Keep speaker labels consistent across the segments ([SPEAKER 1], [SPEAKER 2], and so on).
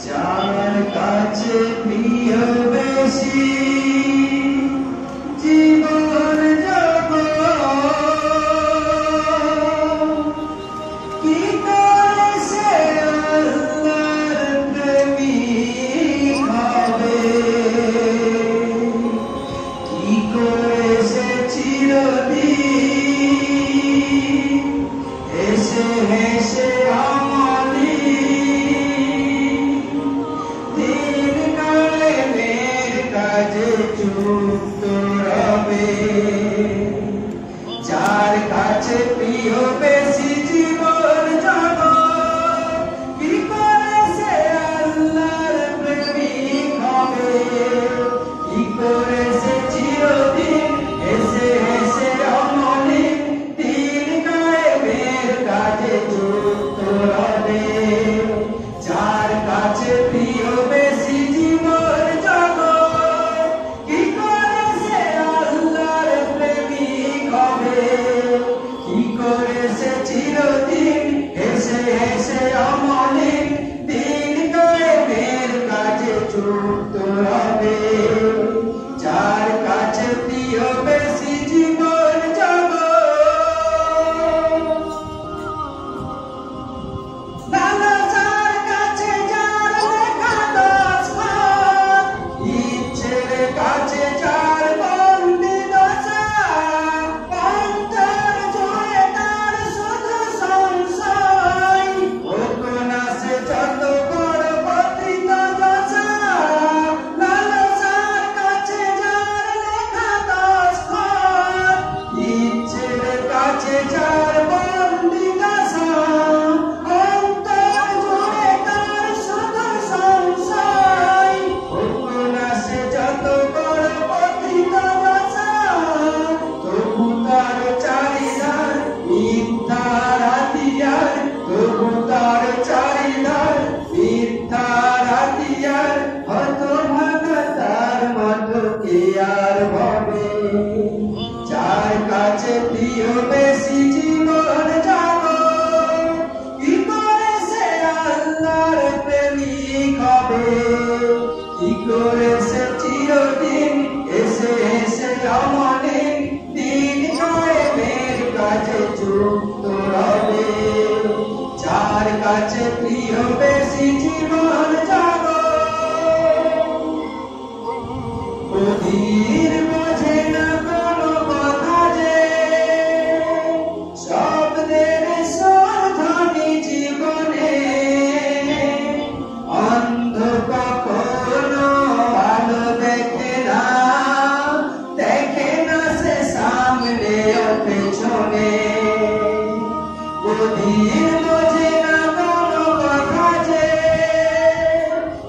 [SPEAKER 1] যার কাছে প্রিয় বেশি জীবন জগৎ, কি করে সে আল্লাহর প্রেমিক হবে, কি করে সে চিরদিন হেসে হেসে যুক্ত রবে। যার কাছে প্রিয় বেশি জীবন জগৎ, কি করে সে আল্লাহর প্রেমিক হবে, কি করে সে চিরদিন হেসে হেসে অমলিন দিন কায়েমের কাজে যুক্ত রবে। যার কাছে প্রিয় বেশি জীবন জগৎ, কি করে সে চিরদিন হেসে হেসে অমলিন দিন কায়েমের কাজে যুক্ত হবে। যার কাছে প্রিয় বেশি জীবন জগৎ, লালসার কাছে যার লেখা দস্তখত, ইচ্ছের কাছে যার বন্দী দশা, অন্তর জুড়ে তার শুধু সংশয়, হোক না সে যত বড় পতিত দশা। লালসার কাছে যার লেখা দস্তখত, ইচ্ছের কাছে যার বন্দী দশা, অন্তর জুড়ে তার শুধু সংশয়, হোক না সে যত বড় পতিত দশা। তবু তার চারিধার মিথ্যার হাতিয়ার, তবু তার চারিধার মিথ্যার হাতিয়ার, হতভাগা তার মতো কে আর হবে। যার কাছে প্রিয় বেশি জীবন জগৎ, কি করে সে আল্লাহর প্রেমিক হবে, কি করে সে চিরদিন হেসে হেসে অমলিন দিন কায়েমের কাজে যুক্ত রবে। যার কাছে প্রিয় বেশি জীবন জগৎ, অধীর বোঝে না কোনো কথা যে, শব্দের স্বরধ্বনি জীবনে, অন্ধ কখনো আলো দেখে না, দেখে না সে সামনে ও পেছনে। অধীর বোঝে না কোনো কথা যে,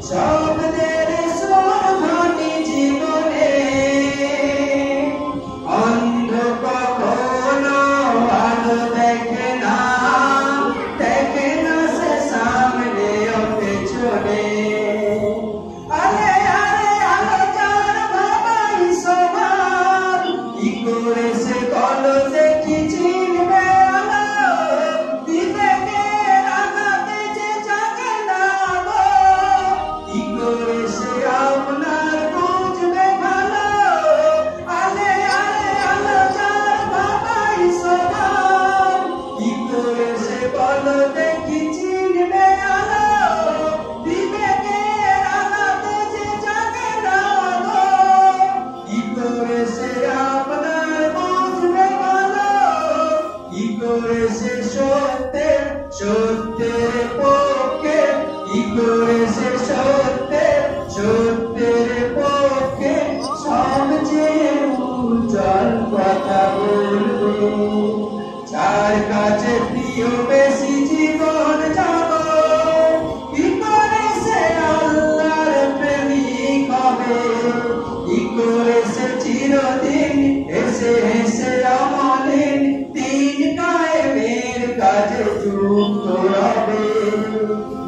[SPEAKER 1] শব্দের স্বরধ্বনি জীবনে, অন্ধ কখনো আলো দেখে না, দেখে না সে সামনে ও পেছনে। আরে আরে আলো যার ভাবাই সমান, কি করে সে বলো দেখি চিনবে আলো, বিবেকের আঘাতে যে জাগে না গো, কি করে সে আপনার বুঝবে ভালো। আরে আরে আলো যার ভাবাই সমান, কি করে সে বলো দেখি চিনবে আলো, বিবেকের আঘাতে যে জাগে না গো, কি করে সে আপনার বুঝবে ভালো। কি করে সে সত্যের সত্যের পক্ষে, কি করে সে সত্যের পক্ষে সবচেয়ে উজ্জ্বল কথা বলবে। যার কাছে প্রিয় বেশি জীবন জগৎ, কি করে সে আল্লাহর প্রেমিক হবে, কি করে সে চিরদিন হেসে হেসে অমলিন দিন কায়েমের কাজে যুক্ত রবে।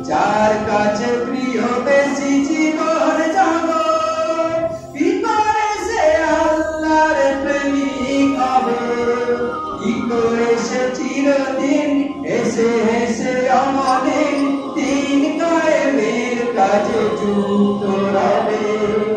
[SPEAKER 1] যার কাছে প্রিয় বেশি জীবন জগৎ, কি করে সে আল্লাহর প্রেমিক হবে, কি করে সে চিরদিন হেসে হেসে অমলিন দিন কায়েমের কাজে যুক্ত রবে।